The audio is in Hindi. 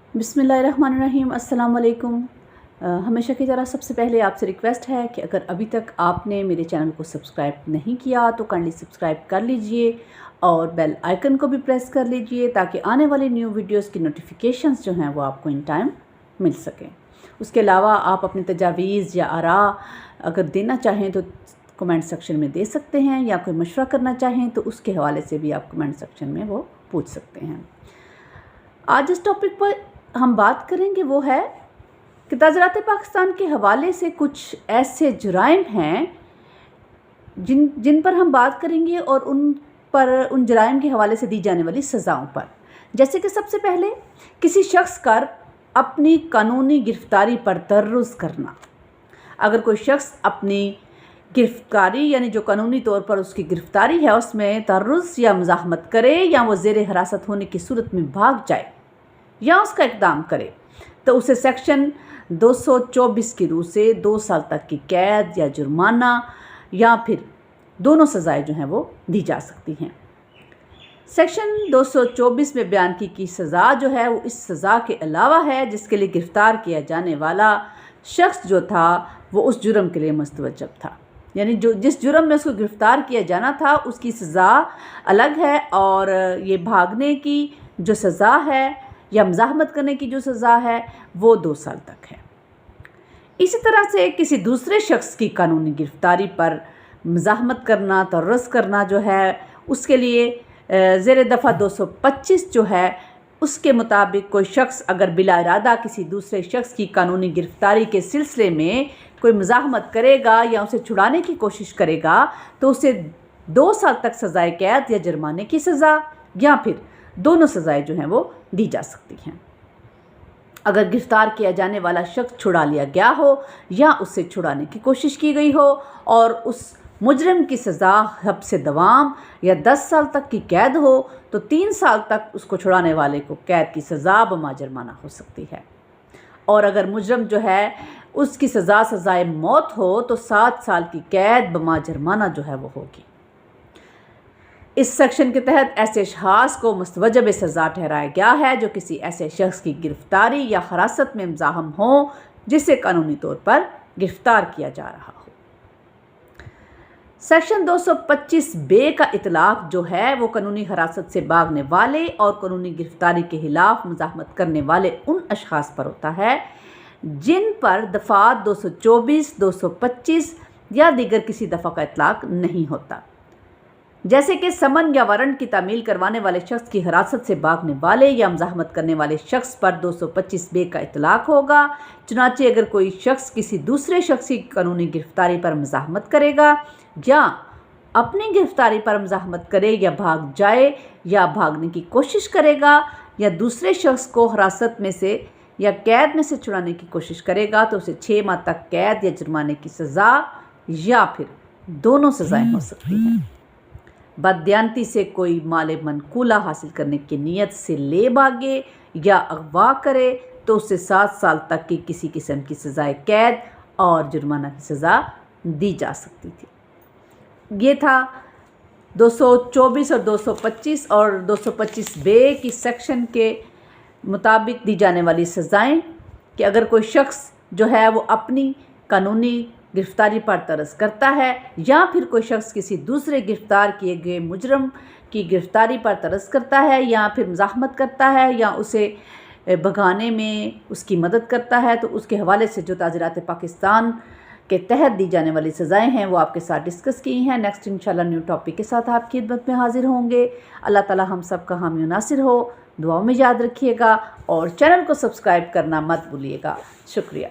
बिस्मिल्लाहिर्रहमानिर्रहीम। अस्सलाम वालेकुम। हमेशा की तरह सबसे पहले आपसे रिक्वेस्ट है कि अगर अभी तक आपने मेरे चैनल को सब्सक्राइब नहीं किया तो काइंडली सब्सक्राइब कर लीजिए और बेल आइकन को भी प्रेस कर लीजिए ताकि आने वाली न्यू वीडियोस की नोटिफिकेशंस जो हैं वो आपको इन टाइम मिल सकें। उसके अलावा आप अपनी तजावीज़ या आरा अगर देना चाहें तो कमेंट सेक्शन में दे सकते हैं, या कोई मशवरा करना चाहें तो उसके हवाले से भी आप कमेंट सेक्शन में वो पूछ सकते हैं। आज जिस टॉपिक पर हम बात करेंगे वो है कि ताज़रात पाकिस्तान के हवाले से कुछ ऐसे जुराइम हैं जिन पर हम बात करेंगे और उन जुराइम के हवाले से दी जाने वाली सज़ाओं पर। जैसे कि सबसे पहले किसी शख्स का अपनी कानूनी गिरफ्तारी पर तर्रुज़ करना। अगर कोई शख्स अपनी गिरफ्तारी यानी जो कानूनी तौर पर उसकी गिरफ्तारी है उसमें तर्रुज़ या मुज़ाहमत करे, या वो ज़ेर हिरासत होने की सूरत में भाग जाए या उसका इक़दाम करे, तो उसे सेक्शन 224 की रूह से 2 साल तक की कैद या जुर्माना या फिर दोनों सज़ाएं जो हैं वो दी जा सकती हैं। सेक्शन 224 में बयान की सज़ा जो है वो इस सज़ा के अलावा है जिसके लिए गिरफ़्तार किया जाने वाला शख्स जो था वो उस जुर्म के लिए मुस्तवजब था। यानी जिस जुर्म में उसको गिरफ़्तार किया जाना था उसकी सज़ा अलग है, और ये भागने की जो सज़ा है या मुज़ाहमत करने की जो सज़ा है वो 2 साल तक है। इसी तरह से किसी दूसरे शख्स की कानूनी गिरफ्तारी पर मुज़ाहमत करना, तर्रुज़ करना जो है उसके लिए ज़ेर दफ़ा 225 जो है उसके मुताबिक कोई शख्स अगर बिला इरादा किसी दूसरे शख्स की कानूनी गिरफ्तारी के सिलसिले में कोई मुज़ाहमत करेगा या उसे छुड़ाने की कोशिश करेगा तो उसे 2 साल तक सज़ाए कैद या जुर्माने की सज़ा या फिर दोनों सज़ाएं जो हैं वो दी जा सकती हैं। अगर गिरफ़्तार किया जाने वाला शख्स छुड़ा लिया गया हो या उससे छुड़ाने की कोशिश की गई हो और उस मुजरिम की सज़ा हब्स दवाम या 10 साल तक की कैद हो तो 3 साल तक उसको छुड़ाने वाले को कैद की सज़ा बमा जुर्माना हो सकती है। और अगर मुजरिम जो है उसकी सज़ाए मौत हो तो 7 साल की कैद बमा जुर्माना जो है वो होगी। इस सेक्शन के तहत ऐसे शख्स को मुस्तवजब सज़ा ठहराया गया है जो किसी ऐसे शख्स की गिरफ्तारी या हिरासत में मुज़ाहम हो जिसे कानूनी तौर पर गिरफ्तार किया जा रहा हो। सेक्शन 225 बे का इतलाक़ जो है वो कानूनी हिरासत से भागने वाले और कानूनी गिरफ्तारी के खिलाफ मुज़ाहमत करने वाले उन अशख़ास पर होता है जिन पर दफ़ात 224, 225 या दीगर किसी दफ़ा का इतलाक़ नहीं होता, जैसे कि समन या वारंट की तामील करवाने वाले शख्स की हिरासत से भागने वाले या मुज़ाहमत करने वाले शख्स पर 225 बे का इतलाक़ होगा। चुनांचे अगर कोई शख्स किसी दूसरे शख्स की कानूनी गिरफ्तारी पर मुज़ाहमत करेगा या अपनी गिरफ्तारी पर मुज़ाहमत करे या भाग जाए या भागने की कोशिश करेगा या दूसरे शख्स को हिरासत में से या कैद में से छुड़ाने की कोशिश करेगा तो उसे 6 माह तक कैद या जुर्माने की सज़ा या फिर दोनों सज़ाएं हो सकती हैं। बददियानती से कोई माल मनकूला हासिल करने की नीयत से ले भागे या अगवा करे तो उसे 7 साल तक की किसी किस्म की सज़ाए कैद और जुर्माना की सज़ा दी जा सकती थी। ये था 224 और 225 और 225 बे की सेक्शन के मुताबिक दी जाने वाली सज़ाएं कि अगर कोई शख्स जो है वो अपनी कानूनी गिरफ्तारी पर तरस करता है या फिर कोई शख्स किसी दूसरे गिरफ्तार किए गए मुजरम की गिरफ्तारी पर तरस करता है या फिर मुज़ाहमत करता है या उसे भगाने में उसकी मदद करता है तो उसके हवाले से जो ताज़रात पाकिस्तान के तहत दी जाने वाली सज़ाएं हैं वो आपके साथ डिस्कस की हैं। नेक्स्ट इंशाल्लाह न्यू टॉपिक के साथ आपकी खिदमत में हाजिर होंगे। अल्लाह ताला हम सब का हामी नासिर हो। दुआओं में याद रखिएगा और चैनल को सब्सक्राइब करना मत भूलिएगा। शुक्रिया।